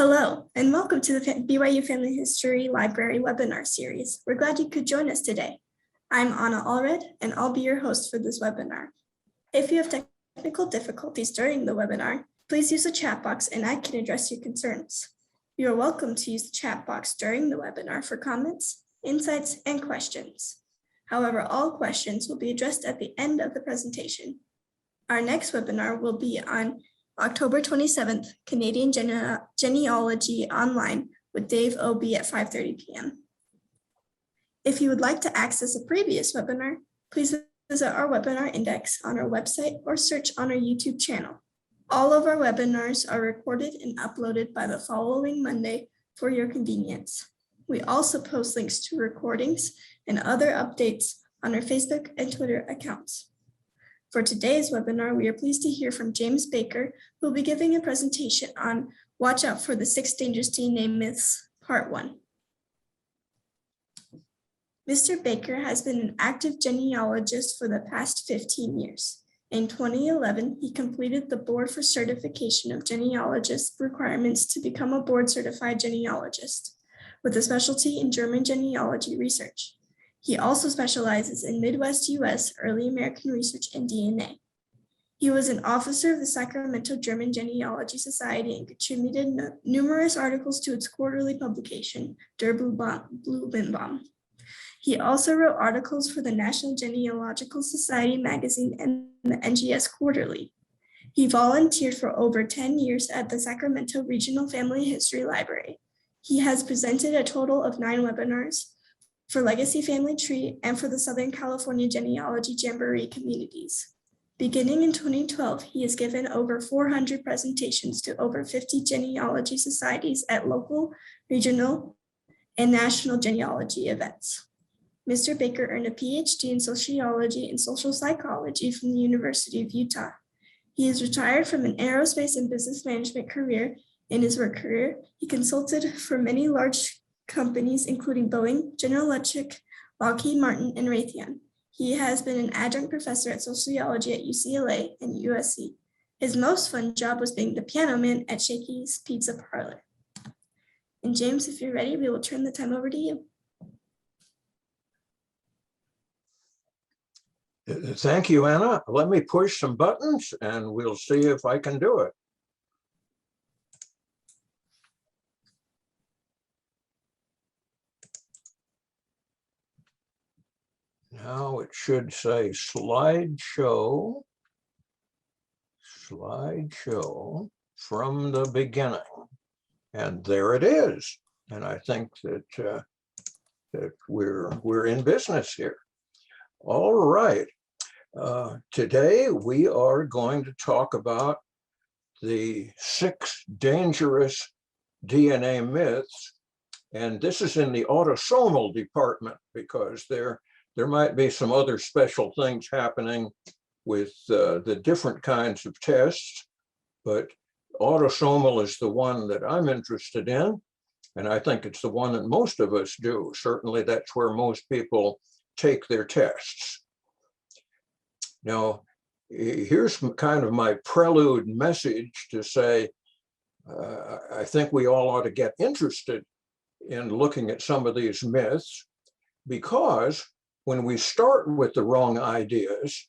Hello, and welcome to the BYU Family History Library webinar series. We're glad you could join us today. I'm Anna Allred, and I'll be your host for this webinar. If you have technical difficulties during the webinar, please use the chat box and I can address your concerns. You are welcome to use the chat box during the webinar for comments, insights, and questions. However, all questions will be addressed at the end of the presentation. Our next webinar will be on October 27th, Canadian Genealogy Online with Dave Obey at 5:30 p.m. If you would like to access a previous webinar, please visit our webinar index on our website or search on our YouTube channel. All of our webinars are recorded and uploaded by the following Monday for your convenience. We also post links to recordings and other updates on our Facebook and Twitter accounts. For today's webinar, we are pleased to hear from James Baker, who will be giving a presentation on Watch Out for the 6 Dangerous DNA Myths, Part 1. Mr. Baker has been an active genealogist for the past 15 years. In 2011, he completed the Board for Certification of Genealogists requirements to become a board-certified genealogist, with a specialty in German genealogy research. He also specializes in Midwest U.S. early American research and DNA. He was an officer of the Sacramento German Genealogy Society and contributed numerous articles to its quarterly publication, Der Blumenbaum. He also wrote articles for the National Genealogical Society magazine and the NGS Quarterly. He volunteered for over 10 years at the Sacramento Regional Family History Library. He has presented a total of 9 webinars for Legacy Family Tree and for the Southern California Genealogy Jamboree communities. Beginning in 2012, he has given over 400 presentations to over 50 genealogy societies at local, regional, and national genealogy events. Mr. Baker earned a PhD in sociology and social psychology from the University of Utah. He is retired from an aerospace and business management career. In his work career, he consulted for many large companies, including Boeing, General Electric, Lockheed Martin, and Raytheon. He has been an adjunct professor at sociology at UCLA and USC. His most fun job was being the piano man at Shakey's Pizza Parlor. And James, if you're ready, we will turn the time over to you. Thank you, Anna. Let me push some buttons and we'll see if I can do it. Now it should say slideshow from the beginning. And there it is. And I think that we're in business here. All right. Today we are going to talk about the 6 dangerous DNA myths. And this is in the autosomal department because there might be some other special things happening with the different kinds of tests, but autosomal is the one that I'm interested in, and I think it's the one that most of us do. Certainly that's where most people take their tests. Now, here's kind of my prelude message to say, I think we all ought to get interested in looking at some of these myths, because when we start with the wrong ideas,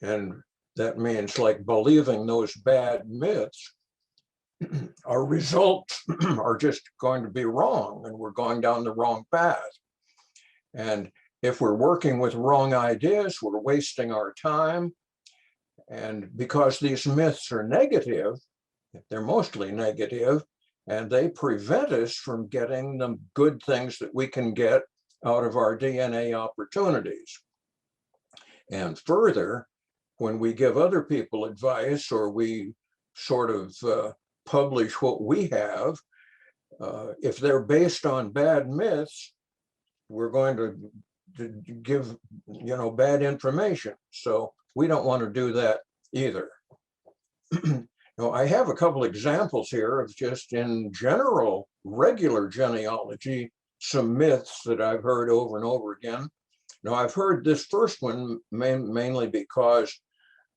and that means like believing those bad myths, our results are just going to be wrong and we're going down the wrong path. And if we're working with wrong ideas, we're wasting our time. And because these myths are negative, they're mostly negative, and they prevent us from getting the good things that we can get out of our DNA opportunities. And further, when we give other people advice or we sort of publish what we have, if they're based on bad myths, we're going to give, bad information. So we don't want to do that either. Now, I have a couple examples here of just in general, regular genealogy, some myths that I've heard over and over again. Now, I've heard this first one mainly because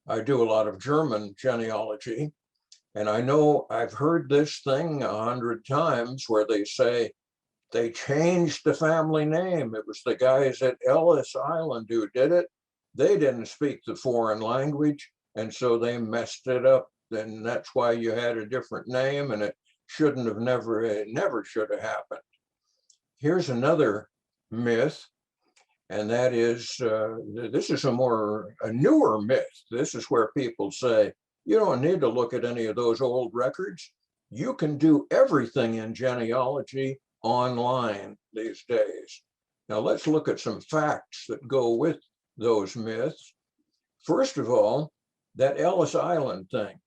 I do a lot of German genealogy, And I know I've heard this thing 100 times where they say they changed the family name. It was the guys at Ellis Island who did it. They didn't speak the foreign language, and so they messed it up. And that's why you had a different name, and it shouldn't have it never should have happened. Here's another myth, and that is, this is a newer myth. This is where people say, you don't need to look at any of those old records. You can do everything in genealogy online these days. Now let's look at some facts that go with those myths. First of all, that Ellis Island thing.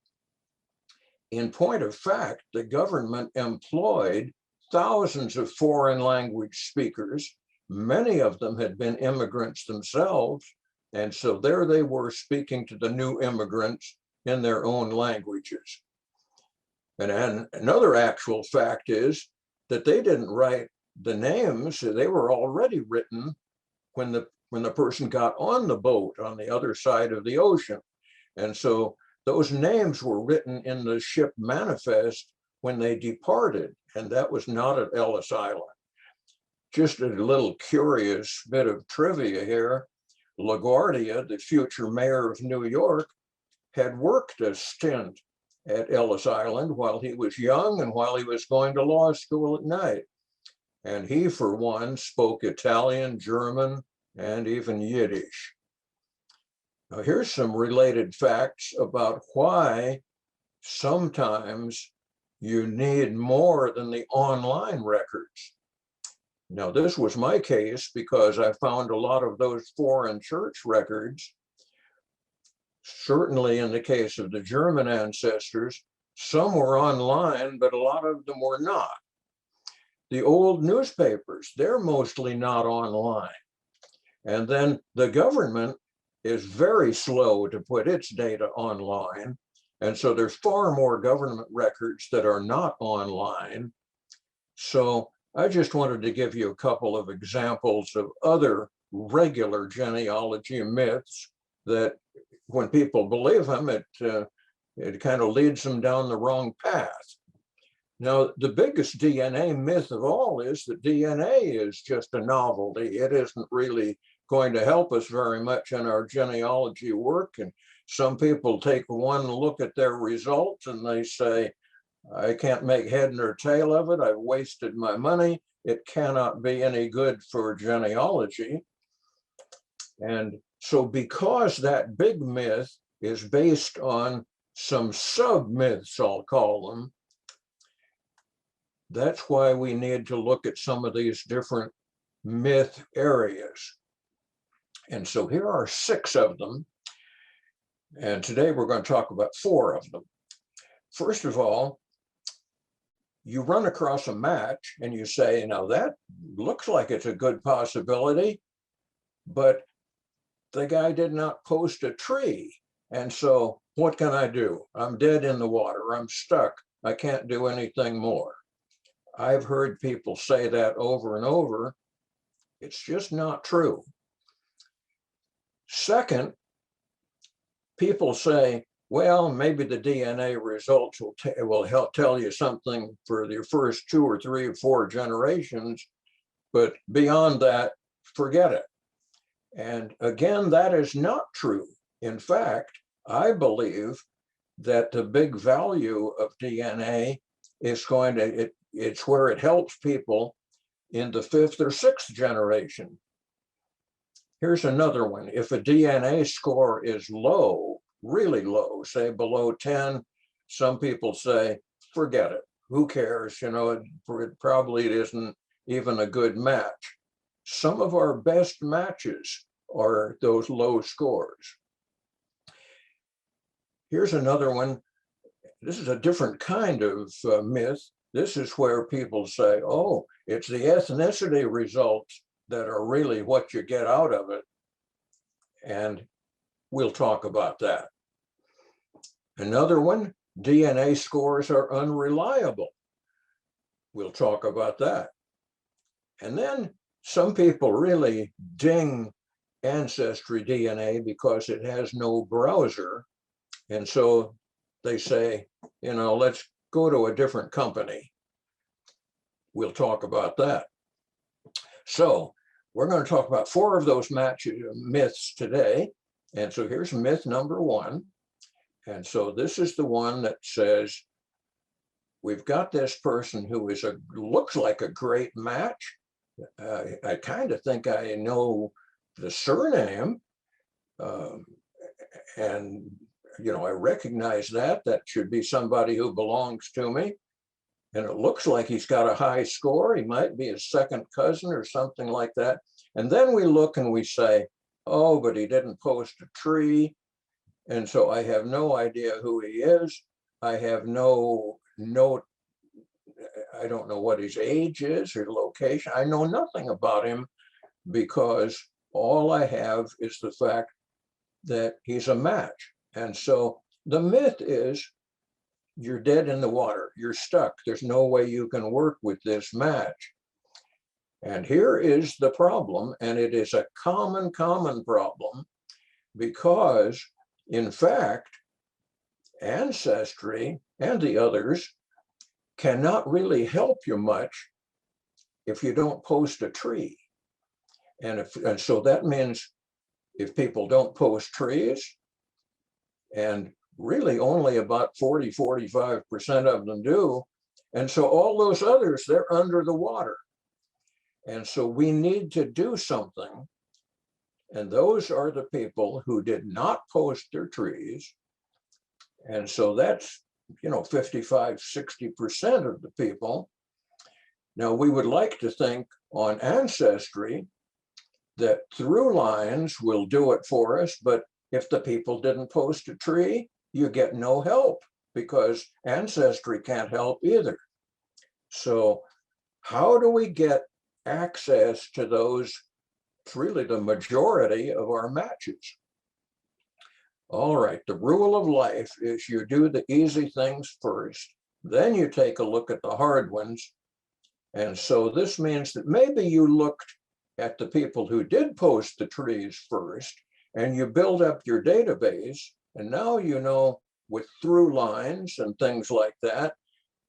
In point of fact, the government employed thousands of foreign language speakers. Many of them had been immigrants themselves. And so there they were speaking to the new immigrants in their own languages. And another actual fact is that they didn't write the names. They were already written when the person got on the boat on the other side of the ocean. And so those names were written in the ship manifest when they departed, and that was not at Ellis Island. Just a little curious bit of trivia here. LaGuardia, the future mayor of New York, had worked a stint at Ellis Island while he was young and while he was going to law school at night. And he, for one, spoke Italian, German, and even Yiddish. Now, here's some related facts about why sometimes you need more than the online records. Now, this was my case because I found a lot of those foreign church records. Certainly in the case of the German ancestors, some were online, but a lot of them were not. The old newspapers, they're mostly not online. And then the government is very slow to put its data online. And so there's far more government records that are not online. So I just wanted to give you a couple of examples of other regular genealogy myths that when people believe them, it kind of leads them down the wrong path. Now, the biggest DNA myth of all is that DNA is just a novelty. It isn't really going to help us very much in our genealogy work. And some people take one look at their results and they say, I can't make head nor tail of it. I've wasted my money. It cannot be any good for genealogy. And so because that big myth is based on some sub-myths, I'll call them, that's why we need to look at some of these different myth areas. And so here are 6 of them. And today we're going to talk about 4 of them. First of all, you run across a match and you say, now that looks like it's a good possibility, but the guy did not post a tree. And so what can I do? I'm dead in the water. I'm stuck. I can't do anything more. I've heard people say that over and over. It's just not true. Second, people say, well, maybe the DNA results will help tell you something for your first 2 or 3 or 4 generations, but beyond that, forget it. And again, that is not true. In fact, I believe that the big value of DNA is it's where it helps people in the 5th or 6th generation. Here's another one. If a DNA score is low, really low, say below 10, some people say, forget it. Who cares? You know, it probably isn't even a good match. Some of our best matches are those low scores. Here's another one. This is a different kind of myth. This is where people say, oh, it's the ethnicity results that are really what you get out of it. And we'll talk about that. Another one, DNA scores are unreliable. We'll talk about that. And then some people really ding Ancestry DNA because it has no browser. And so they say, let's go to a different company. We'll talk about that. So we're going to talk about 4 of those myths today. And so here's myth number 1. And so this is the one that says, we've got this person who looks like a great match. I kind of think I know the surname. And, I recognize that. That should be somebody who belongs to me. And it looks like he's got a high score. He might be a second cousin or something like that. And then we look and we say, oh, but he didn't post a tree. And so I have no idea who he is. I have I don't know what his age is or location. I know nothing about him because all I have is the fact that he's a match. And so the myth is you're dead in the water. You're stuck. There's no way you can work with this match. And here is the problem, and it is a common problem, because in fact, Ancestry and the others cannot really help you much if you don't post a tree. And so that means if people don't post trees, and really only about 45% of them do, and so all those others, they're under the water. And so we need to do something. And those are the people who did not post their trees. And so that's, 55-60% of the people. Now, we would like to think on Ancestry that through lines will do it for us, but if the people didn't post a tree, you get no help because Ancestry can't help either. So how do we get access to those? It's really the majority of our matches. All right, the rule of life is you do the easy things first, then you take a look at the hard ones. And so this means that maybe you looked at the people who did post the trees first, and you build up your database, and now with through lines and things like that,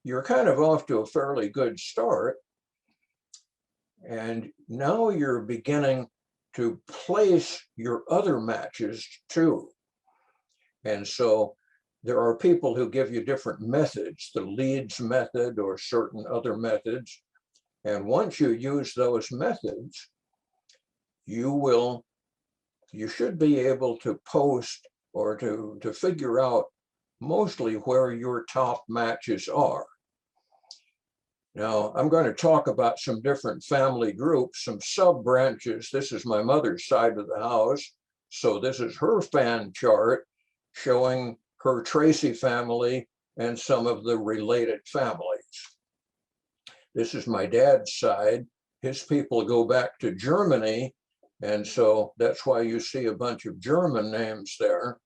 you're kind of off to a fairly good start. And now you're beginning to place your other matches too. And so there are people who give you different methods, the leads method or certain other methods. And once you use those methods, you should be able to post or to figure out mostly where your top matches are. Now, I'm going to talk about some different family groups, some sub-branches. This is my mother's side of the house. So this is her fan chart showing her Tracy family and some of the related families. This is my dad's side. His people go back to Germany. And so that's why you see a bunch of German names there.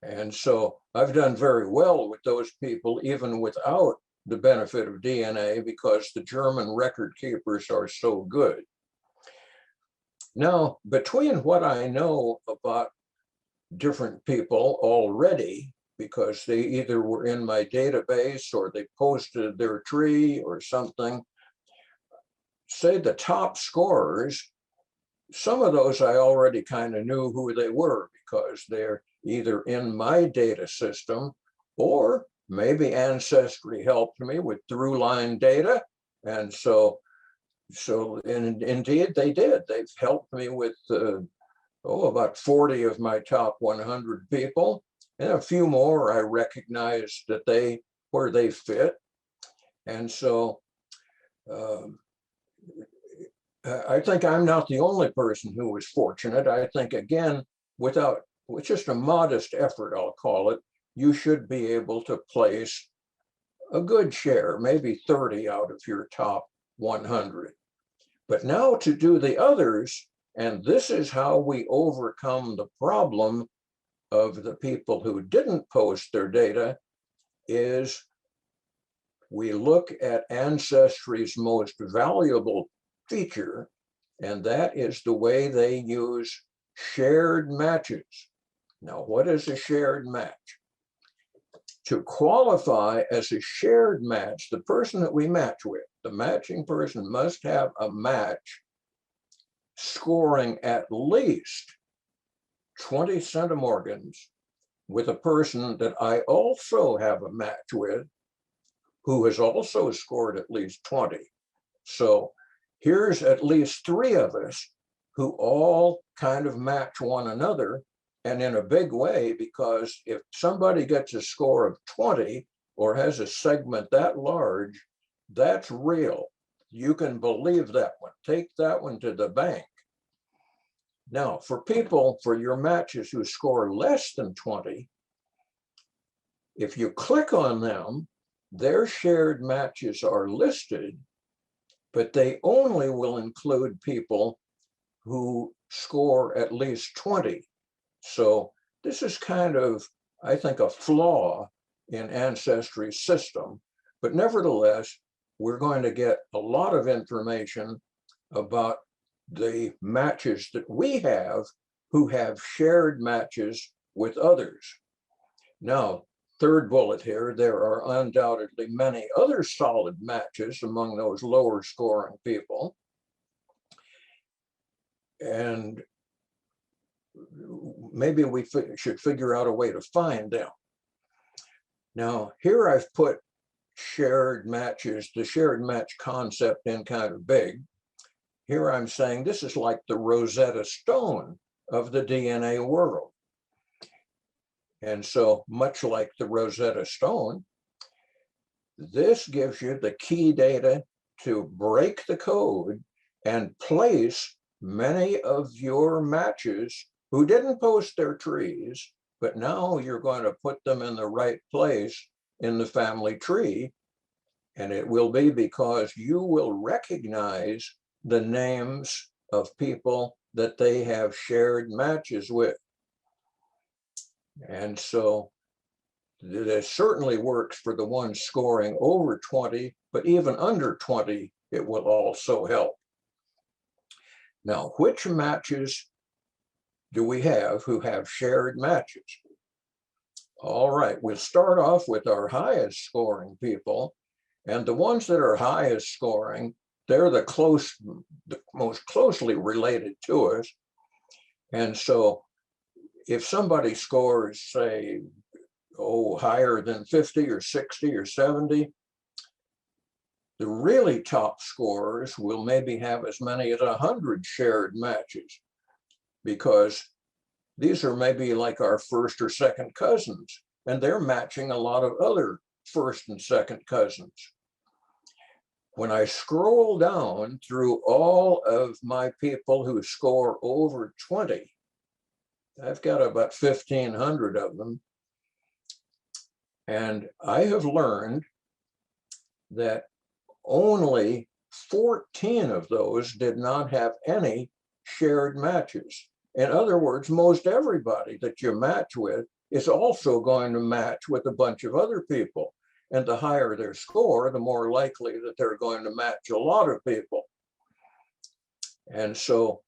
And so I've done very well with those people, even without the benefit of DNA, because the German record keepers are so good. Now, between what I know about different people already, because they either were in my database or they posted their tree or something, say the top scorers, some of those I already kind of knew who they were because they're either in my data system or maybe Ancestry helped me with through line data. And so indeed they did. They've helped me with about 40 of my top 100 people, and a few more I recognized that where they fit. And so I think I'm not the only person who was fortunate. I think, again, with just a modest effort, I'll call it, you should be able to place a good share, maybe 30 out of your top 100. But now to do the others, and this is how we overcome the problem of the people who didn't post their data, is we look at Ancestry's most valuable feature, and that is the way they use shared matches. Now, what is a shared match? to qualify as a shared match, the person that we match with, the matching person must have a match scoring at least 20 centimorgans with a person that I also have a match with who has also scored at least 20. So here's at least 3 of us who all kind of match one another, and in a big way, because if somebody gets a score of 20 or has a segment that large, that's real. You can believe that one. Take that one to the bank. Now, for your matches who score less than 20, if you click on them, their shared matches are listed, but they only will include people who score at least 20. So this is kind of, I think, a flaw in Ancestry's system, but nevertheless, we're going to get a lot of information about the matches that we have who have shared matches with others. Now, third bullet here, there are undoubtedly many other solid matches among those lower scoring people. And maybe we should figure out a way to find them. Now, here I've put shared matches, the shared match concept in kind of big. Here I'm saying this is like the Rosetta Stone of the DNA world. And so much like the Rosetta Stone, this gives you the key data to break the code and place many of your matches who didn't post their trees, but now you're going to put them in the right place in the family tree. And it will be because you will recognize the names of people that they have shared matches with. And so this certainly works for the ones scoring over 20, but even under 20, it will also help. Now, which matches do we have who have shared matches? All right, we'll start off with our highest scoring people. And the ones that are highest scoring, they're the most closely related to us. And so if somebody scores, say, higher than 50 or 60 or 70, the really top scorers will maybe have as many as 100 shared matches, because these are maybe like our first or second cousins, and they're matching a lot of other first and second cousins. When I scroll down through all of my people who score over 20, I've got about 1,500 of them. And I have learned that only 14 of those did not have any shared matches. In other words, most everybody that you match with is also going to match with a bunch of other people. And the higher their score, the more likely that they're going to match a lot of people. And so,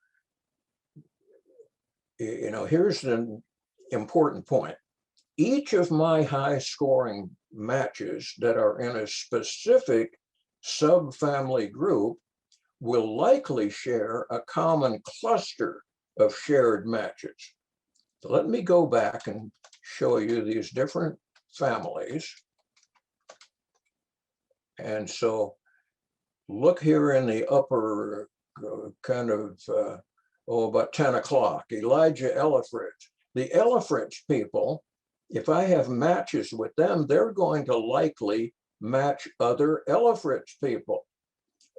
here's an important point. Each of my high scoring matches that are in a specific subfamily group will likely share a common cluster of shared matches. So let me go back and show you these different families. And so look here in the upper about 10 o'clock, Elijah Elifrich. The Elifrich people, if I have matches with them, they're going to likely match other Elifrich people.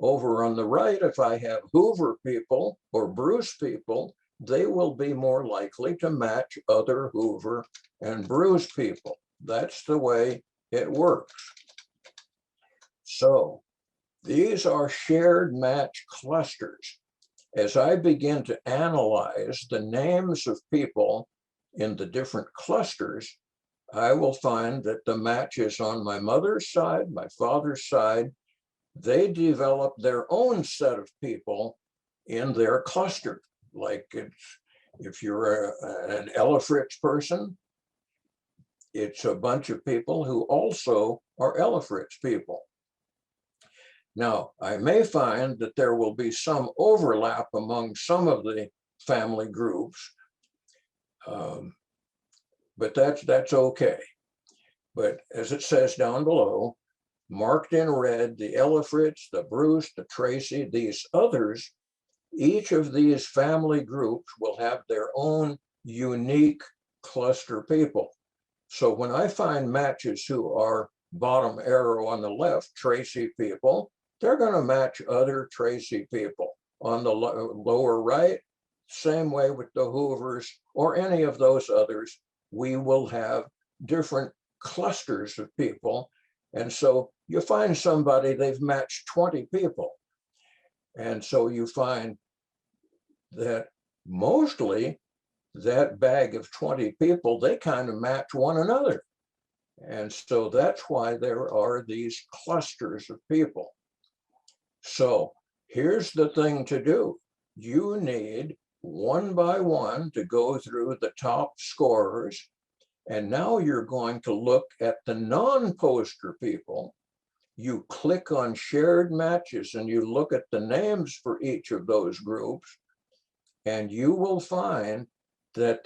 Over on the right, if I have Hoover people or Bruce people, they will be more likely to match other Hoover and Bruce people. That's the way it works. So these are shared match clusters. As I begin to analyze the names of people in the different clusters, I will find that the matches on my mother's side, my father's side, they develop their own set of people in their cluster. Like if you're an Elifrich person, it's a bunch of people who also are Ellifritz people. Now, I may find that there will be some overlap among some of the family groups, but that's okay. But as it says down below, marked in red, the Ellifritz, the Bruce, the Tracy, these others, each of these family groups will have their own unique cluster people. So when I find matches who are bottom arrow on the left, Tracy people, they're going to match other Tracy people. On the lower right, same way with the Hoovers or any of those others, we will have different clusters of people. And so you find somebody, they've matched 20 people. And so you find that mostly that bag of 20 people, they kind of match one another. And so that's why there are these clusters of people. So here's the thing to do. You need one by one to go through the top scorers. And now you're going to look at the non-poster people. You click on shared matches and you look at the names for each of those groups, and you will find that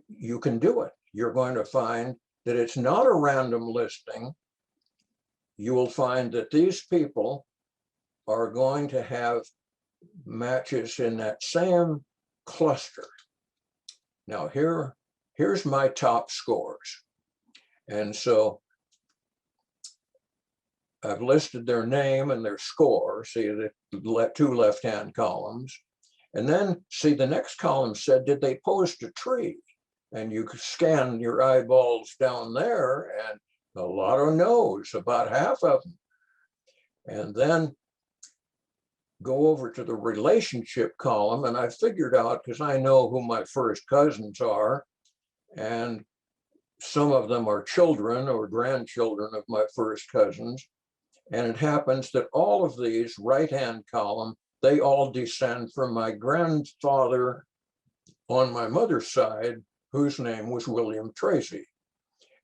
you can do it. You're going to find that it's not a random listing. You will find that these people are going to have matches in that same cluster. Now here's my top scores. And so I've listed their name and their score. See the two left-hand columns. And then see the next column said, did they post a tree? And you could scan your eyeballs down there and a lot of no's, about half of them. And then go over to the relationship column, and I figured out, because I know who my first cousins are, and some of them are children or grandchildren of my first cousins. And it happens that all of these right-hand column, they all descend from my grandfather on my mother's side, whose name was William Tracy.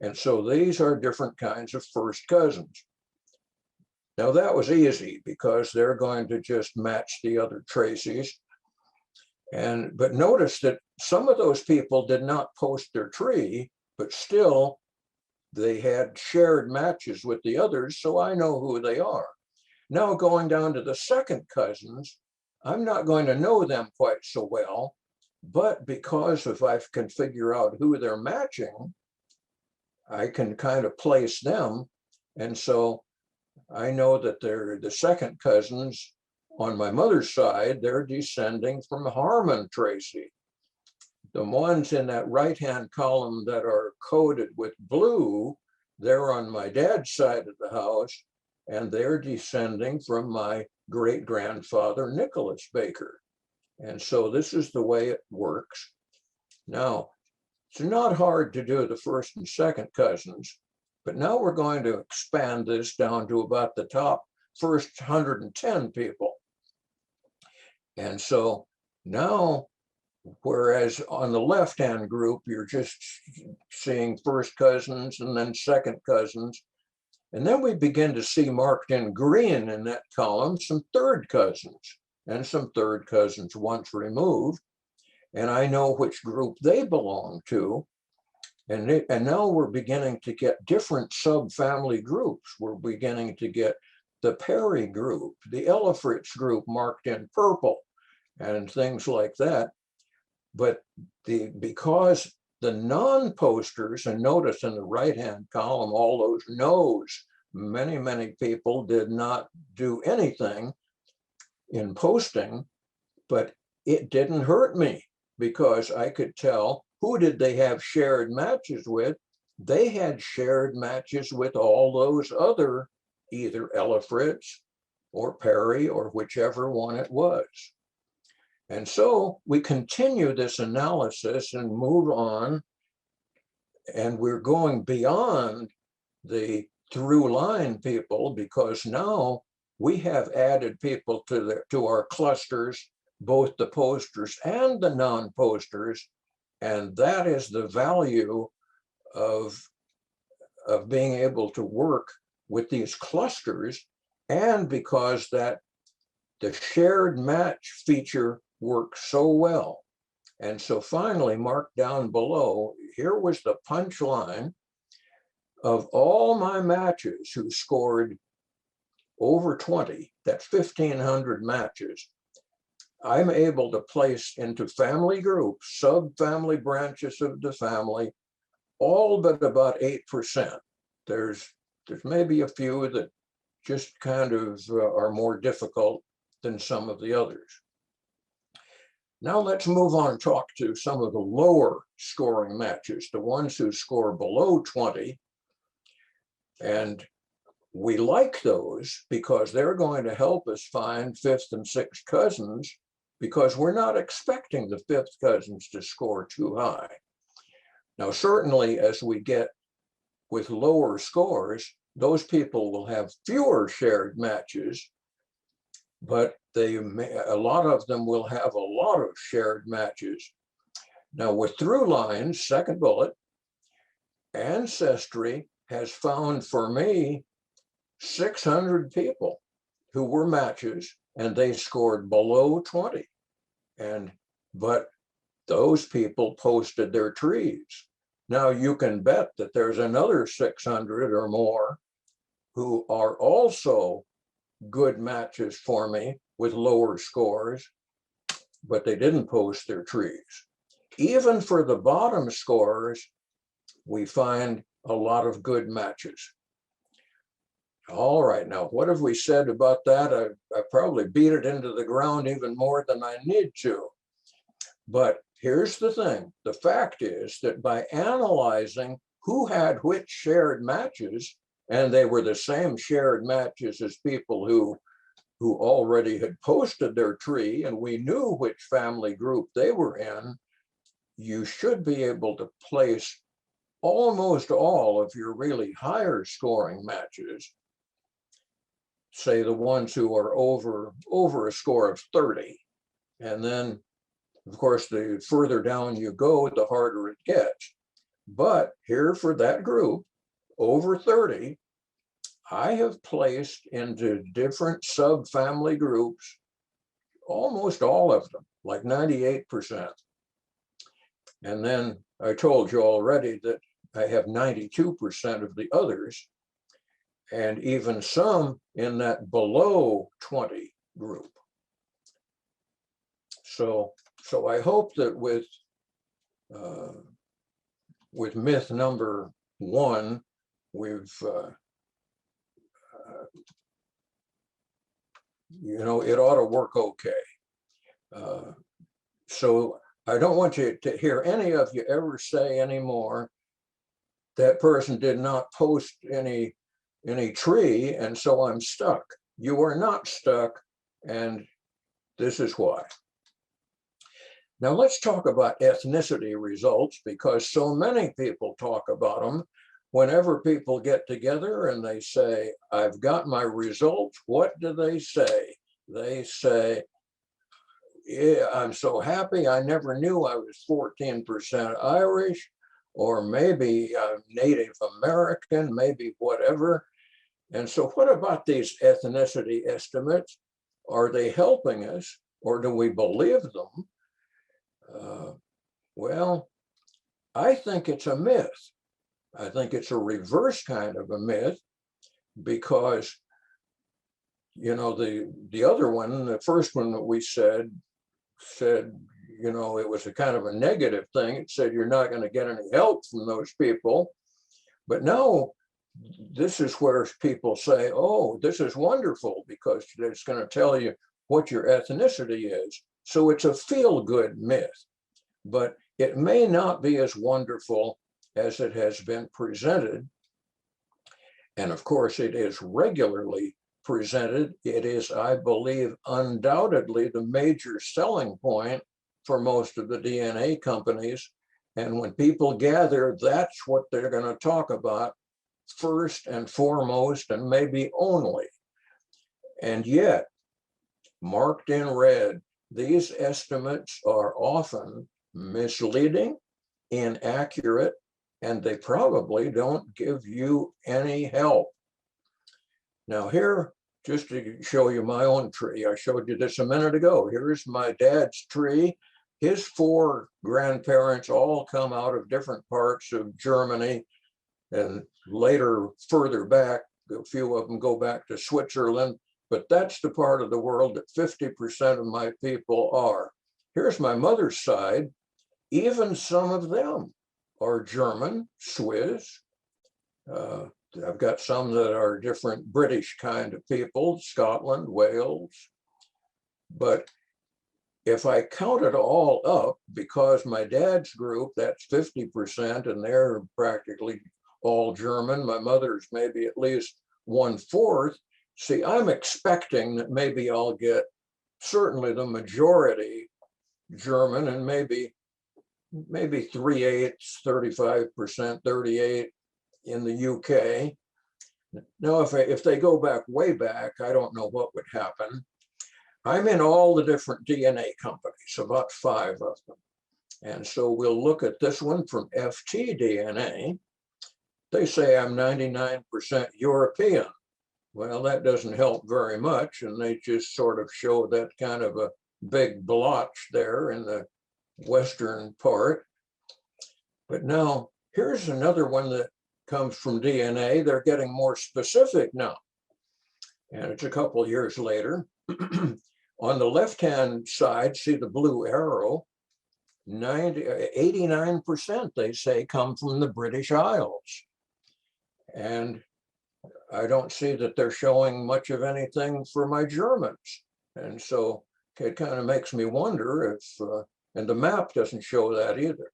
And so these are different kinds of first cousins. Now that was easy because they're going to just match the other Tracys. But notice that some of those people did not post their tree, but still they had shared matches with the others, so I know who they are. Now going down to the second cousins, I'm not going to know them quite so well, but because if I can figure out who they're matching, I can kind of place them. And so I know that they're the second cousins on my mother's side, they're descending from Harmon Tracy. The ones in that right-hand column that are coded with blue, they're on my dad's side of the house, and they're descending from my great-grandfather, Nicholas Baker. And so this is the way it works. Now, it's not hard to do the first and second cousins, but now we're going to expand this down to about the top first 110 people. And so now, whereas on the left-hand group, you're just seeing first cousins and then second cousins. And then we begin to see marked in green in that column some third cousins and some third cousins once removed. And I know which group they belong to. And now we're beginning to get different subfamily groups. We're beginning to get the Perry group, the Ellifritz group marked in purple, and things like that. But because the non-posters, and notice in the right-hand column, all those no's, many people did not do anything in posting, but it didn't hurt me because I could tell who did they have shared matches with. They had shared matches with all those other either Ellifritz or Perry or whichever one it was. And so we continue this analysis and move on, and we're going beyond the through line people because now we have added people to our clusters, both the posters and the non-posters, and that is the value of being able to work with these clusters, and because that the shared match feature works so well. And so finally, marked down below, here was the punchline of all my matches who scored over 20, that's 1,500 matches. I'm able to place into family groups, sub-family branches of the family, all but about 8%. There's maybe a few that just kind of are more difficult than some of the others. Now let's move on and talk to some of the lower scoring matches, the ones who score below 20. And we like those because they're going to help us find fifth and sixth cousins, because we're not expecting the fifth cousins to score too high. Now, certainly as we get with lower scores, those people will have fewer shared matches, but a lot of them will have a lot of shared matches. Now, with through lines, second bullet, Ancestry has found for me 600 people who were matches, and they scored below 20. But those people posted their trees. Now you can bet that there's another 600 or more who are also good matches for me with lower scores, but they didn't post their trees. Even for the bottom scorers, we find a lot of good matches. All right, now what have we said about that? I probably beat it into the ground even more than I need to. But here's the thing. The fact is that by analyzing who had which shared matches, and they were the same shared matches as people who already had posted their tree, and we knew which family group they were in, you should be able to place almost all of your really higher scoring matches, say the ones who are over a score of 30. And then, of course, the further down you go, the harder it gets. But here for that group, over 30, I have placed into different sub-family groups, almost all of them, like 98%. And then I told you already that I have 92% of the others, and even some in that below 20 group. So I hope that with myth number 1, we've it ought to work okay. So I don't want you to hear any of you ever say anymore, that person did not post any tree, and so I'm stuck. You are not stuck, and this is why. Now let's talk about ethnicity results, because so many people talk about them. Whenever people get together and they say, I've got my results, what do they say? They say, yeah, I'm so happy. I never knew I was 14% Irish, or maybe Native American, maybe whatever. And so what about these ethnicity estimates? Are they helping us, or do we believe them? Well, I think it's a myth. I think it's a reverse kind of a myth, because, the other one, the first one that we said, it was a kind of a negative thing. It said you're not going to get any help from those people. But now this is where people say, oh, this is wonderful, because it's going to tell you what your ethnicity is. So it's a feel-good myth, but it may not be as wonderful as it has been presented. And of course, it is regularly presented. It is, I believe, undoubtedly the major selling point for most of the DNA companies. And when people gather, that's what they're going to talk about first and foremost, and maybe only. And yet, marked in red, these estimates are often misleading, inaccurate, and they probably don't give you any help. Now here, just to show you my own tree, I showed you this a minute ago. Here's my dad's tree. His four grandparents all come out of different parts of Germany, and later, further back, a few of them go back to Switzerland, but that's the part of the world that 50% of my people are. Here's my mother's side. Even some of them are German, Swiss. I've got some that are different British kind of people, Scotland, Wales. But if I count it all up, because my dad's group, that's 50%, and they're practically all German, my mother's maybe at least 1/4. See, I'm expecting that maybe I'll get certainly the majority German, and maybe 3/8, 35%, 38 in the UK. Now, if they go back way back, I don't know what would happen. I'm in all the different DNA companies, about 5 of them. And so we'll look at this one from FT-DNA. They say I'm 99% European. Well, that doesn't help very much. And they just sort of show that kind of a big blotch there in the western part. But now here's another one that comes from DNA. They're getting more specific now. And it's a couple of years later. On the left-hand side, see the blue arrow, 89% they say come from the British Isles. And I don't see that they're showing much of anything for my Germans. And so it kind of makes me wonder if, and the map doesn't show that either.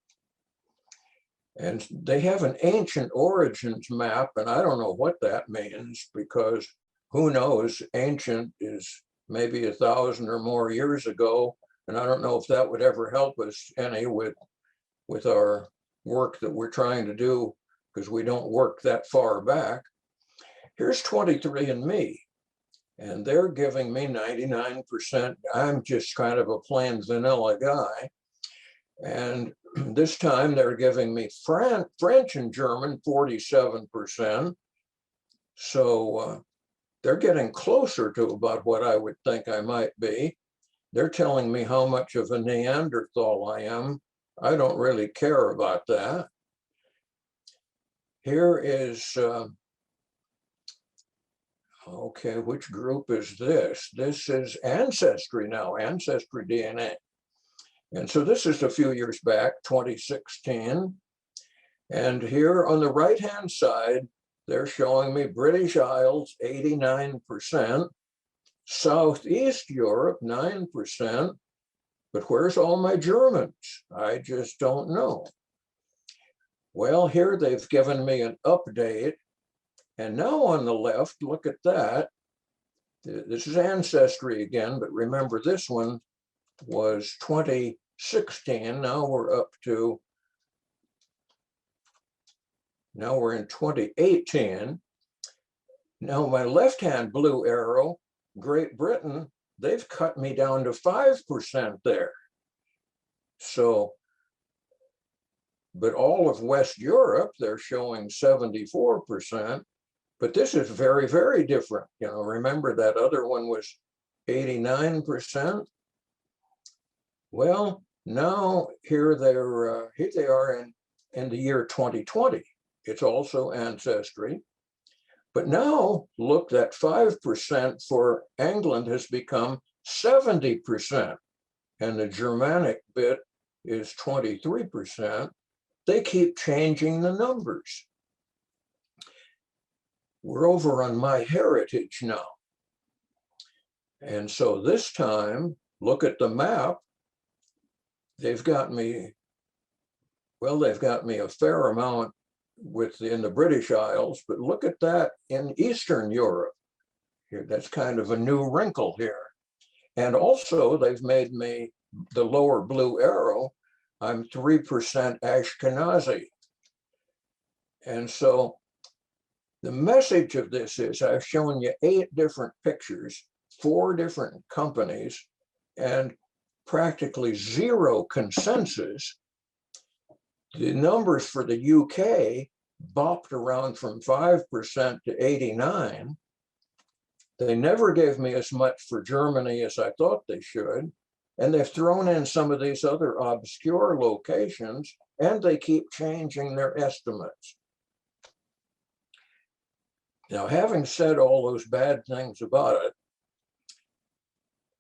And they have an ancient origins map, and I don't know what that means, because who knows, ancient is maybe 1,000 or more years ago. And I don't know if that would ever help us any with our work that we're trying to do, because we don't work that far back. Here's 23andMe, and they're giving me 99%. I'm just kind of a plain vanilla guy. And this time they're giving me French and German, 47%. So they're getting closer to about what I would think I might be. They're telling me how much of a Neanderthal I am. I don't really care about that. Here is, okay, which group is this? This is Ancestry now, Ancestry DNA. And so this is a few years back, 2016. And here on the right-hand side, they're showing me British Isles, 89%, Southeast Europe, 9%, but where's all my Germans? I just don't know. Well, here they've given me an update, and now on the left, look at that. This is Ancestry again, but remember this one was 2016. Now we're up to, now we're in 2018. Now my left-hand blue arrow, Great Britain, they've cut me down to 5% there. So, but all of West Europe, they're showing 74%, but this is very, very different. You know, remember that other one was 89%. Well, now here they are in the year 2020. It's also Ancestry. But now look, that 5% for England has become 70%, and the Germanic bit is 23%. They keep changing the numbers. We're over on my heritage now. And so this time, look at the map. They've got me, well, they've got me a fair amount in the British Isles, but look at that in Eastern Europe. Here, that's kind of a new wrinkle here. And also they've made me, the lower blue arrow, I'm 3% Ashkenazi. And so the message of this is I've shown you 8 different pictures, 4 different companies, and practically 0 consensus. The numbers for the UK bopped around from 5% to 89. They never gave me as much for Germany as I thought they should. And they've thrown in some of these other obscure locations, and they keep changing their estimates. Now, having said all those bad things about it,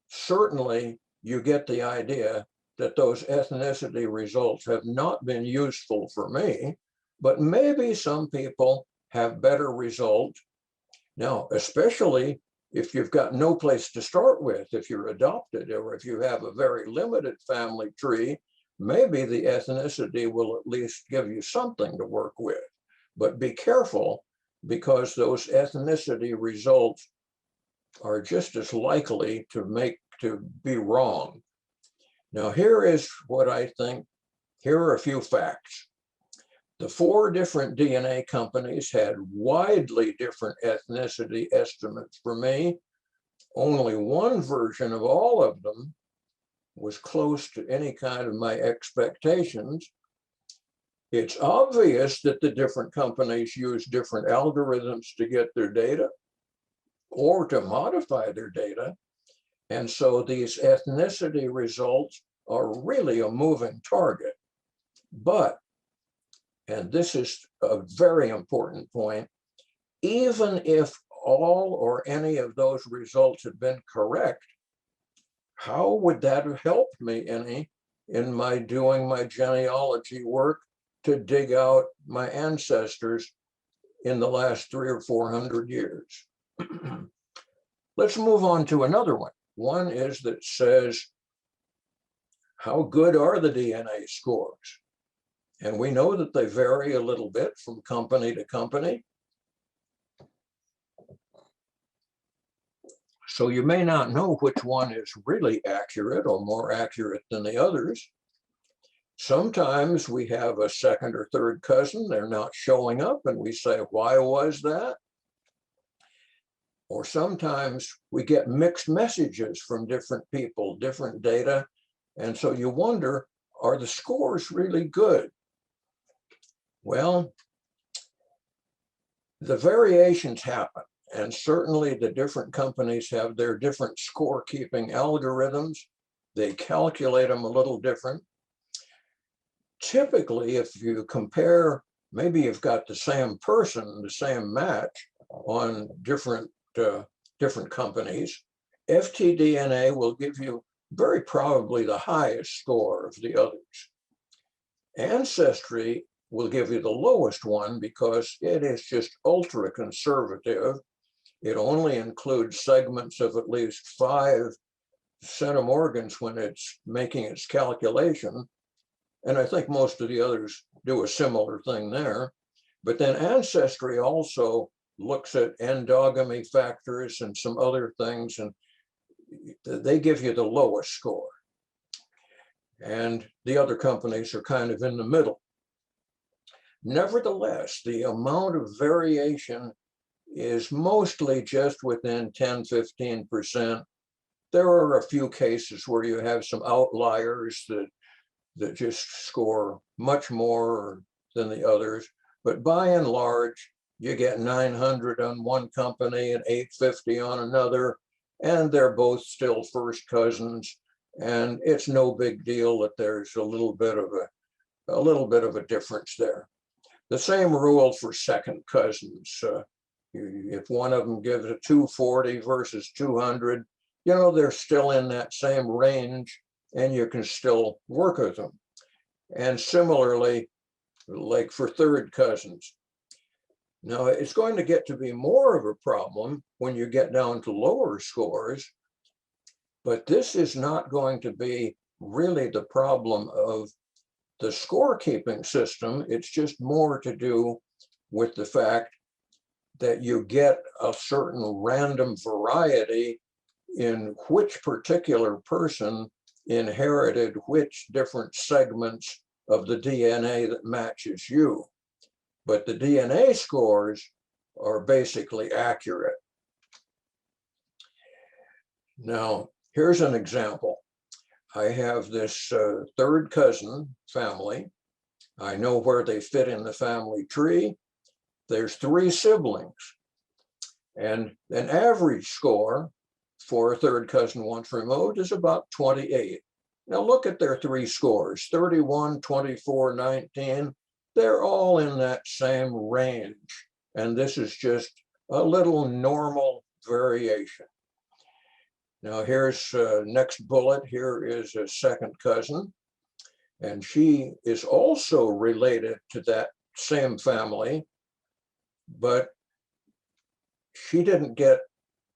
certainly you get the idea that those ethnicity results have not been useful for me, but maybe some people have better results. Now, especially if you've got no place to start with, if you're adopted, or if you have a very limited family tree, maybe the ethnicity will at least give you something to work with. But be careful, because those ethnicity results are just as likely to be wrong. Now, here is what I think. Here are a few facts. The 4 different DNA companies had widely different ethnicity estimates for me. Only one version of all of them was close to any kind of my expectations. It's obvious that the different companies use different algorithms to get their data or to modify their data. And so these ethnicity results are really a moving target. But, and this is a very important point, even if all or any of those results had been correct, how would that have helped me any in my doing my genealogy work to dig out my ancestors in the last 300 or 400 years? Let's move on to another one. One is that says, how good are the DNA scores? And we know that they vary a little bit from company to company. So you may not know which one is really accurate or more accurate than the others. Sometimes we have a second or third cousin, they're not showing up, and we say, why was that? Or sometimes we get mixed messages from different people, different data. And so you wonder, are the scores really good? Well, the variations happen. And certainly the different companies have their different score keeping algorithms. They calculate them a little different. Typically, if you compare, maybe you've got the same person, the same match on different companies, FTDNA will give you very probably the highest score of the others. Ancestry will give you the lowest one because it is just ultra conservative. It only includes segments of at least 5 centimorgans when it's making its calculation. And I think most of the others do a similar thing there. But then Ancestry also looks at endogamy factors and some other things, and they give you the lowest score. And the other companies are kind of in the middle. Nevertheless, the amount of variation is mostly just within 10, 15%. There are a few cases where you have some outliers that just score much more than the others. But by and large, you get 900 on one company and 850 on another, and they're both still first cousins. And it's no big deal that there's a little bit of a difference there. The same rule for second cousins. If one of them gives a 240 versus 200, you know, they're still in that same range and you can still work with them. And similarly, like for third cousins. Now, it's going to get to be more of a problem when you get down to lower scores, but this is not going to be really the problem of the scorekeeping system. It's just more to do with the fact that you get a certain random variety in which particular person inherited which different segments of the DNA that matches you. But the DNA scores are basically accurate. Now, here's an example. I have this third cousin family. I know where they fit in the family tree. There's 3 siblings, and an average score for a third cousin once removed is about 28. Now look at their 3 scores, 31, 24, 19. They're all in that same range. And this is just a little normal variation. Now here's next bullet. Here is a second cousin. And she is also related to that same family, but she didn't get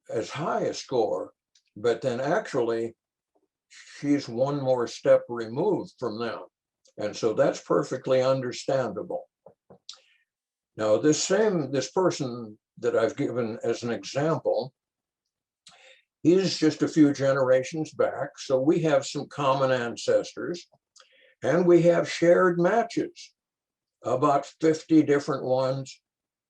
as high a score, but then actually she's 1 more step removed from them. And so that's perfectly understandable. Now, this person that I've given as an example, he's just a few generations back. So we have some common ancestors, and we have shared matches, about 50 different ones.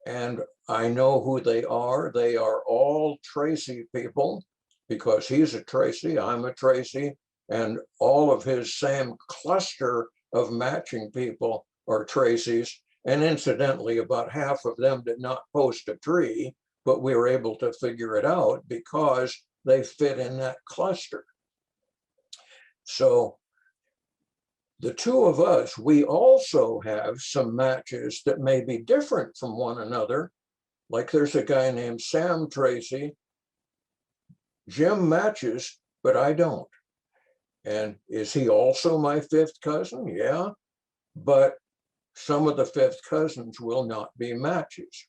And I know who they are. They are all Tracy people, because he's a Tracy, I'm a Tracy, and all of his same cluster of matching people are Tracys. And incidentally, about half of them did not post a tree, but we were able to figure it out because they fit in that cluster. So the 2 of us, we also have some matches that may be different from one another. Like there's a guy named Sam Tracy. Jim matches, but I don't. And is he also my 5th cousin? Yeah, but some of the 5th cousins will not be matches.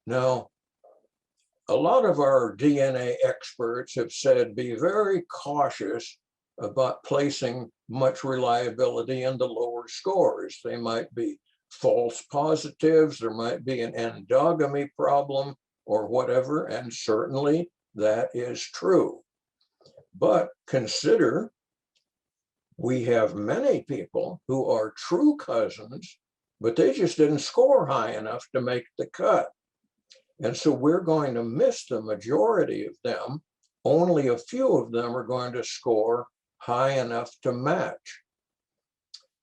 Now, a lot of our DNA experts have said be very cautious about placing much reliability in the lower scores. They might be false positives, there might be an endogamy problem or whatever, and certainly that is true. But consider we have many people who are true cousins, but they just didn't score high enough to make the cut. And so we're going to miss the majority of them. Only a few of them are going to score high enough to match.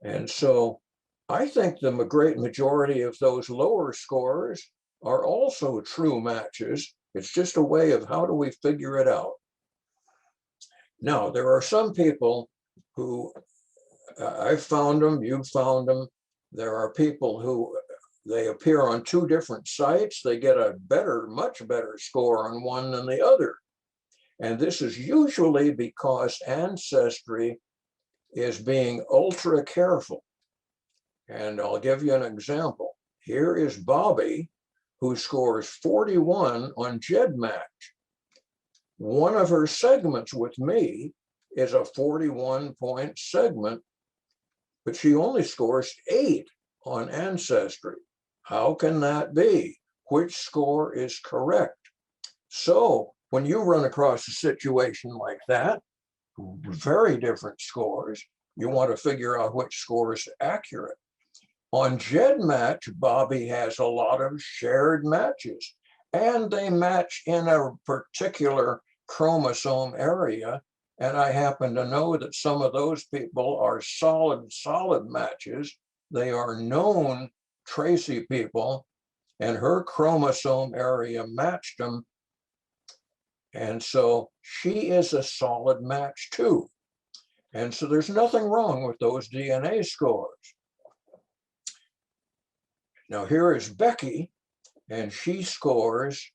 And so I think the great majority of those lower scores are also true matches. It's just a way of how do we figure it out. Now, there are some people who, I've found them, you've found them. There are people who they appear on 2 different sites. They get a much better score on one than the other. And this is usually because Ancestry is being ultra careful. And I'll give you an example. Here is Bobby, who scores 41 on GEDmatch. One of her segments with me is a 41-point segment, but she only scores 8 on Ancestry. How can that be? Which score is correct? So when you run across a situation like that, very different scores, you want to figure out which score is accurate. On GEDmatch, Bobby has a lot of shared matches, and they match in a particular chromosome area. And I happen to know that some of those people are solid matches. They are known Tracy people, and her chromosome area matched them. And so she is a solid match too. And so there's nothing wrong with those DNA scores. Now here is Becky, and she scores,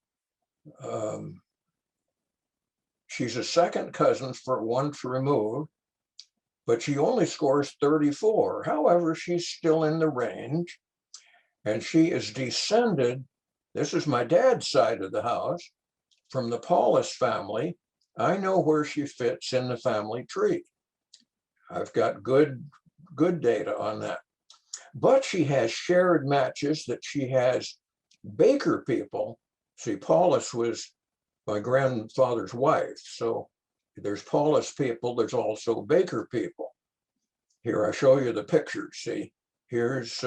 she's a second cousin for once removed, but she only scores 34. However, she's still in the range, and she is descended, this is my dad's side of the house, from the Paulus family. I know where she fits in the family tree. I've got good data on that. But she has shared matches that she has Baker people. See, Paulus was my grandfather's wife. So there's Paulus people, there's also Baker people. Here, I show you the pictures. See, here's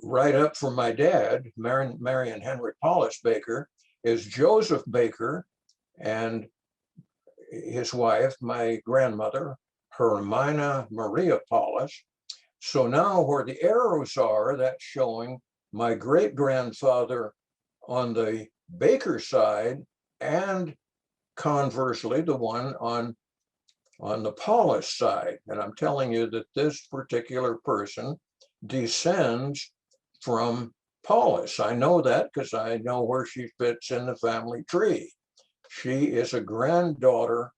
right up from my dad, Marion Henry Paulus Baker, is Joseph Baker, and his wife, my grandmother, Hermina Maria Paulus. So now where the arrows are, that's showing my great-grandfather on the Baker side, and conversely, the one on the Paulus side. And I'm telling you that this particular person descends from Paulus. I know that because I know where she fits in the family tree. She is a granddaughter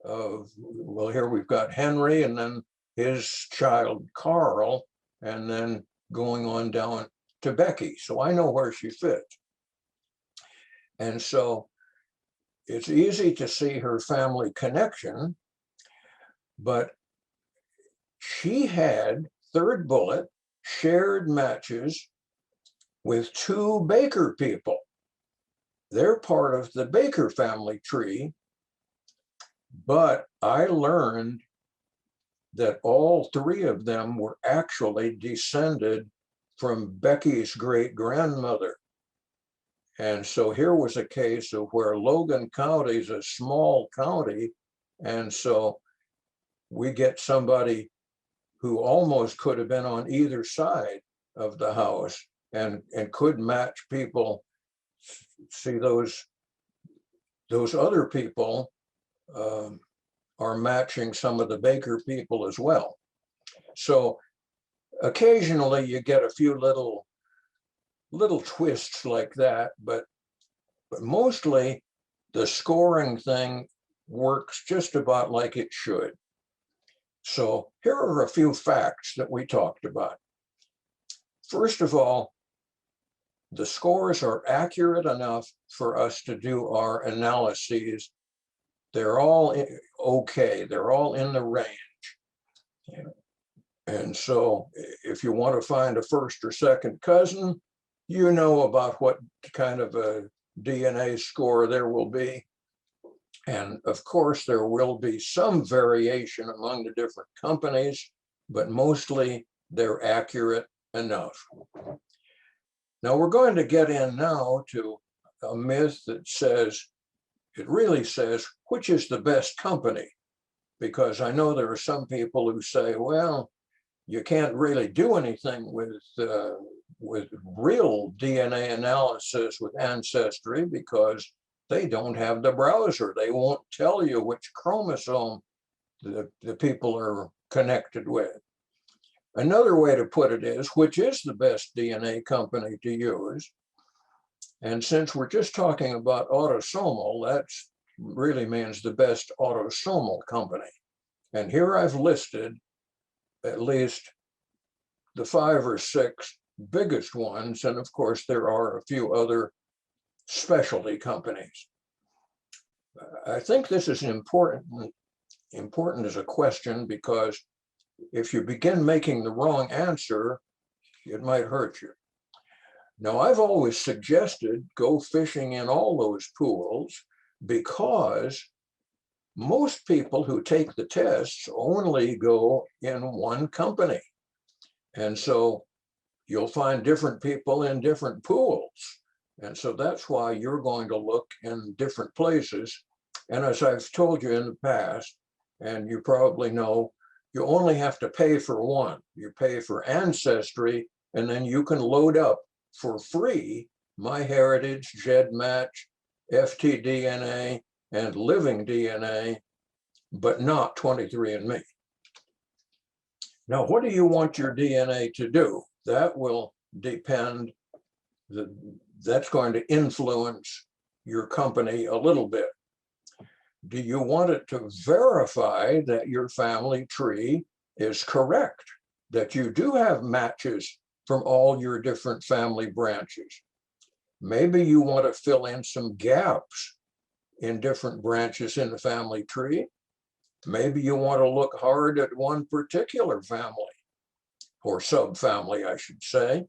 of, well, here we've got Henry and then his child Carl, and then going on down to Becky. So I know where she fits. And so it's easy to see her family connection, but she had, third bullet, shared matches with two Baker people. They're part of the Baker family tree, but I learned that all three of them were actually descended from Becky's great-grandmother. And so here was a case of where Logan County is a small county, and so we get somebody who almost could have been on either side of the house and could match people. See, those other people are matching some of the Baker people as well. So occasionally you get a few little twists like that, but mostly the scoring thing works just about like it should. So here are a few facts that we talked about. First of all, the scores are accurate enough for us to do our analyses. They're all okay. They're all in the range. And so if you want to find a first or second cousin, you know about what kind of a DNA score there will be. And of course, there will be some variation among the different companies, but mostly they're accurate enough. Now we're going to get in now to a myth that says, it really says, which is the best company? Because I know there are some people who say, well, you can't really do anything with real DNA analysis with Ancestry because they don't have the browser. They won't tell you which chromosome the people are connected with. Another way to put it is, which is the best DNA company to use? And since we're just talking about autosomal, that really means the best autosomal company. And here I've listed at least the 5 or 6 biggest ones. And of course, there are a few other specialty companies. I think this is important as a question, because if you begin making the wrong answer, it might hurt you. Now, I've always suggested go fishing in all those pools because most people who take the tests only go in one company. And so you'll find different people in different pools. And so that's why you're going to look in different places. And as I've told you in the past, and you probably know, you only have to pay for one. You pay for Ancestry, and then you can load up for free MyHeritage, GEDmatch, FTDNA, and Living DNA, but not 23andMe. Now, what do you want your DNA to do? That will depend, that's going to influence your company a little bit. Do you want it to verify that your family tree is correct, that you do have matches from all your different family branches? Maybe you want to fill in some gaps in different branches in the family tree. Maybe you want to look hard at one particular family, or subfamily, I should say.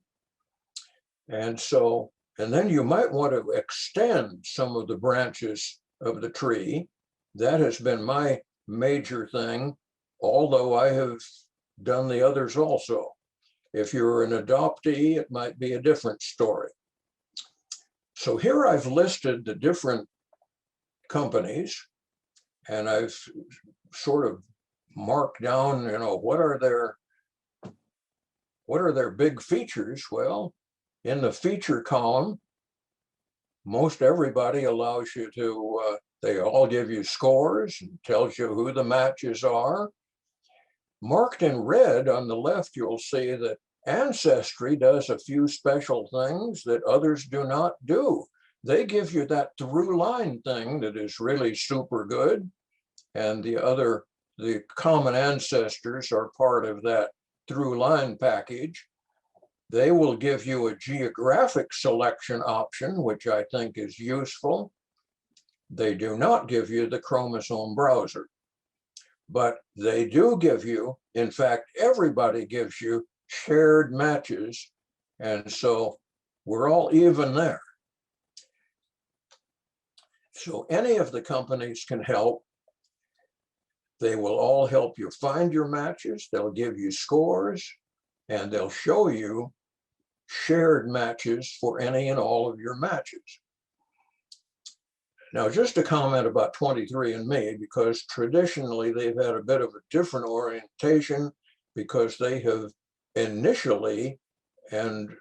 And so, and then you might want to extend some of the branches of the tree. That has been my major thing, although I have done the others also. If you're an adoptee, it might be a different story. So here I've listed the different companies, and I've sort of marked down, what are their what are their big features? Well, in the feature column, most everybody allows you to, they all give you scores and tells you who the matches are. Marked in red on the left, you'll see that Ancestry does a few special things that others do not do. They give you that through line thing that is really super good. And the common ancestors are part of that through line package. They will give you a geographic selection option, which I think is useful. They do not give you the chromosome browser, but they do give you, in fact, everybody gives you shared matches. And so we're all even there. So any of the companies can help. They will all help you find your matches. They'll give you scores, and they'll show you shared matches for any and all of your matches. Now, just a comment about 23andMe, because traditionally they've had a bit of a different orientation, because they have initially, and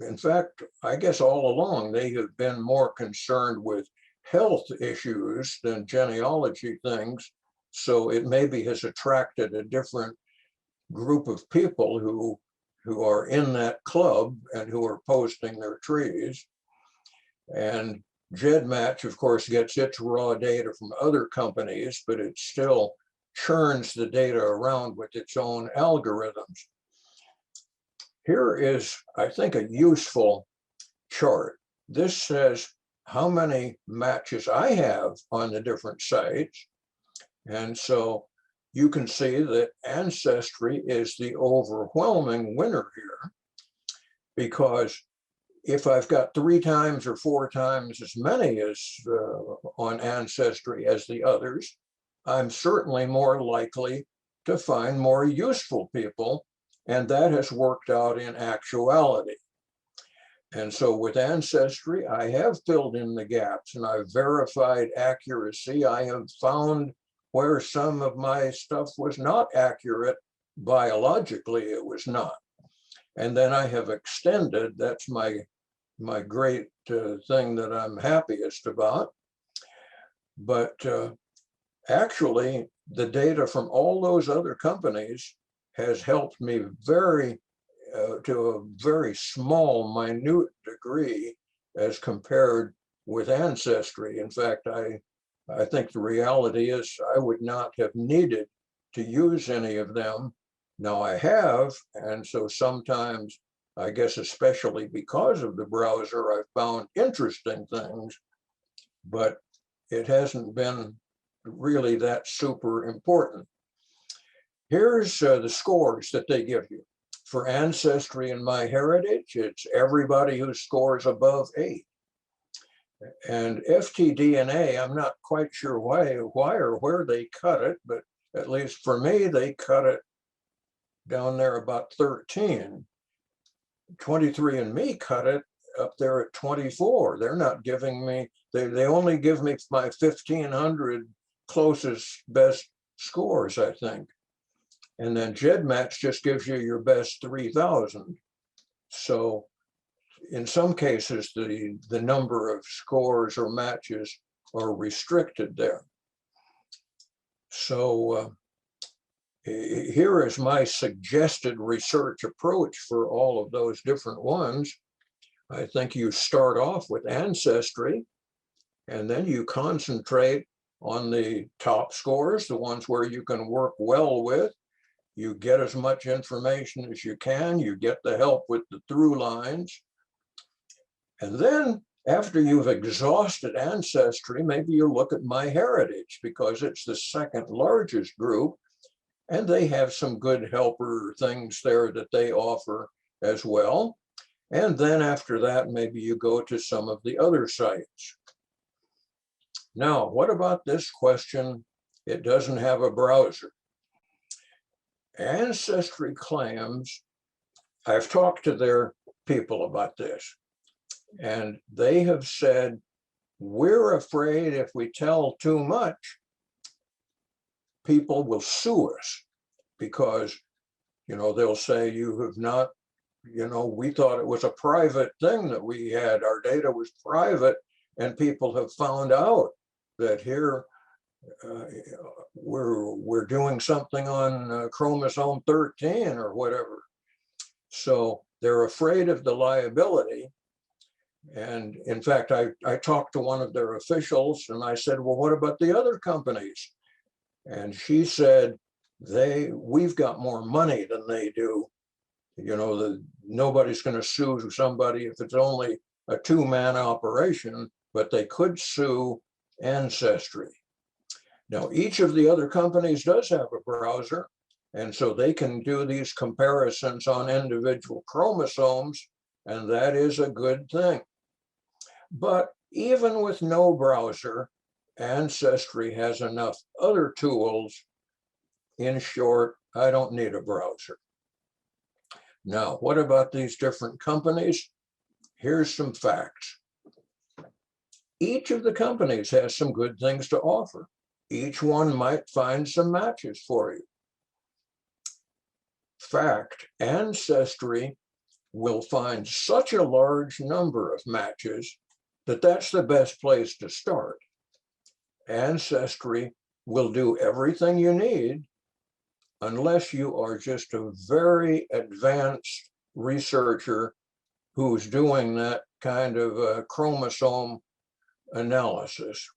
in fact, I guess all along, they have been more concerned with health issues than genealogy things. So it maybe has attracted a different group of people who are in that club and who are posting their trees. And GEDmatch, of course, gets its raw data from other companies, but it still churns the data around with its own algorithms. Here is, I think, a useful chart. This says how many matches I have on the different sites. And so you can see that Ancestry is the overwhelming winner here, because if I've got 3 times or 4 times as many as on Ancestry as the others, I'm certainly more likely to find more useful people, and that has worked out in actuality. And so with Ancestry, I have filled in the gaps and I've verified accuracy. I have found where some of my stuff was not accurate. Biologically, it was not. And then I have extended, that's my great thing that I'm happiest about. But actually, the data from all those other companies has helped me to a very small, minute degree as compared with Ancestry. In fact, I think the reality is I would not have needed to use any of them. Now I have, and so sometimes, I guess especially because of the browser, I've found interesting things, but it hasn't been really that super important. Here's the scores that they give you. For Ancestry and MyHeritage, it's everybody who scores above 8. And FTDNA, I'm not quite sure why or where they cut it, but at least for me, they cut it down there about 13. 23andMe cut it up there at 24. They're not giving me, they only give me my 1,500 closest best scores, I think. And then GEDmatch just gives you your best 3,000. So in some cases, the number of scores or matches are restricted there. So here is my suggested research approach for all of those different ones. I think you start off with Ancestry, and then you concentrate on the top scores, the ones where you can work well with. You get as much information as you can. You get the help with the through lines. And then after you've exhausted Ancestry, maybe you look at MyHeritage, because it's the second largest group. And they have some good helper things there that they offer as well. And then after that, maybe you go to some of the other sites. Now, what about this question? It doesn't have a browser. Ancestry claims, I've talked to their people about this, and they have said, we're afraid if we tell too much, people will sue us, because, you know, they'll say you have not you know, we thought it was a private thing that we had. Our data was private, and people have found out that here we're doing something on chromosome 13 or whatever. So they're afraid of the liability. And in fact, I talked to one of their officials and I said, well, what about the other companies? And she said, we've got more money than they do. You know, nobody's going to sue somebody if it's only a two-man operation, but they could sue Ancestry. Now, each of the other companies does have a browser, and so they can do these comparisons on individual chromosomes, and that is a good thing. But even with no browser, Ancestry has enough other tools. In short, I don't need a browser. Now, what about these different companies? Here's some facts. Each of the companies has some good things to offer. Each one might find some matches for you. Fact, Ancestry will find such a large number of matches that that's the best place to start. Ancestry will do everything you need unless you are just a very advanced researcher who's doing that kind of chromosome analysis.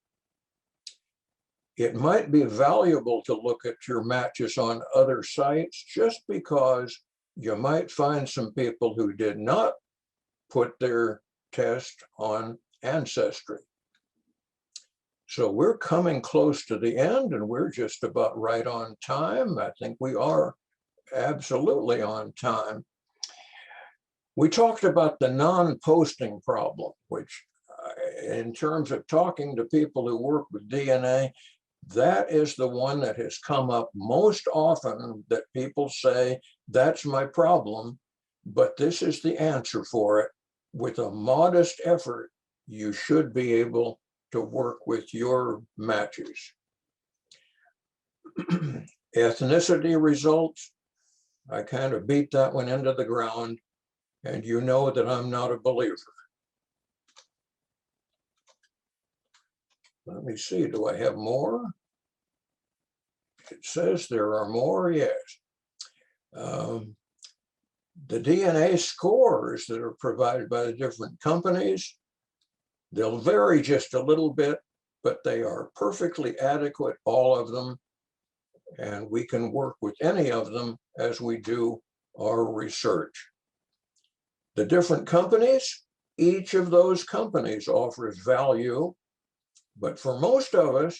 It might be valuable to look at your matches on other sites just because you might find some people who did not put their test on Ancestry. So we're coming close to the end and we're just about right on time. I think we are absolutely on time. We talked about the non-posting problem, which in terms of talking to people who work with DNA, that is the one that has come up most often, that people say, that's my problem, but this is the answer for it. With a modest effort, you should be able to work with your matches. Ethnicity results, I kind of beat that one into the ground, and you know that I'm not a believer. Let me see, do I have more? It says there are more, yes. The DNA scores that are provided by the different companies, they'll vary just a little bit, but they are perfectly adequate, all of them, and we can work with any of them as we do our research. The different companies, each of those companies offers value, but for most of us,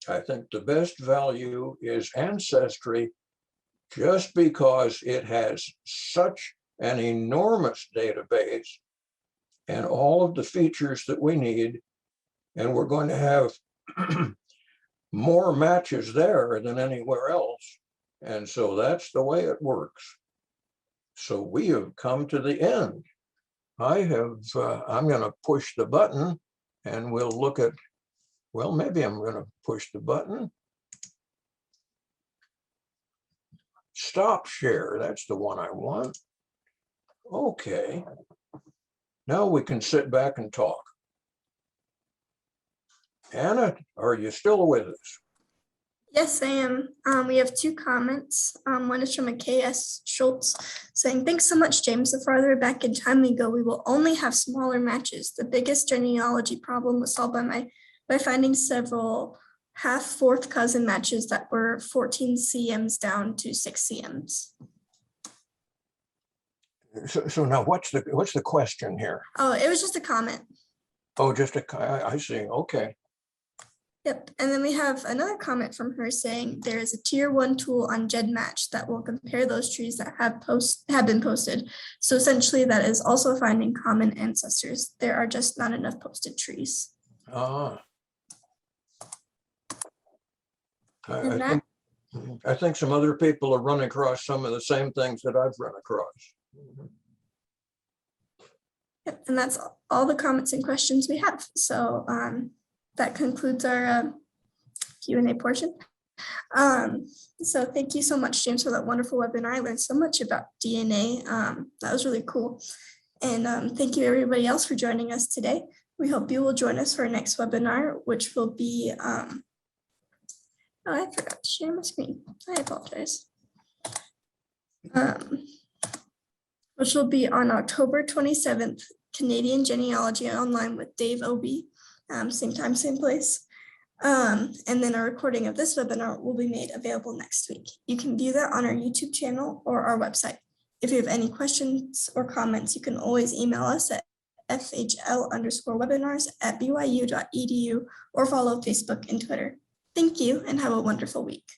I think the best value is Ancestry, just because it has such an enormous database and all of the features that we need, and we're going to have more matches there than anywhere else. And so that's the way it works. So we have come to the end. I'm going to push the button and we'll look at, well, maybe I'm going to push the button. Stop share, that's the one I want. Okay. Now we can sit back and talk. Anna, are you still with us? Yes, I am. We have two comments. One is from a KS Schultz saying, thanks so much, James. The farther back in time we go, we will only have smaller matches. The biggest genealogy problem was solved by finding several fourth cousin matches that were 14 cms down to 6 cms. So now what's the question here? Oh, it was just a comment. Oh, I see. Okay. Yep. And then we have another comment from her saying there is a tier 1 tool on GEDmatch that will compare those trees that have been posted. So essentially that is also finding common ancestors. There are just not enough posted trees. I think some other people are running across some of the same things that I've run across. Yep, and that's all the comments and questions we have. So that concludes our Q&A portion. So thank you so much, James, for that wonderful webinar. I learned so much about DNA. That was really cool. And thank you everybody else for joining us today. We hope you will join us for our next webinar, which will be, oh, I forgot to share my screen. I apologize. Which will be on October 27th, Canadian Genealogy Online with Dave Obie, same time, same place. And then a recording of this webinar will be made available next week. You can view that on our YouTube channel or our website. If you have any questions or comments, you can always email us at fhl_webinars@byu.edu or follow Facebook and Twitter. Thank you and have a wonderful week.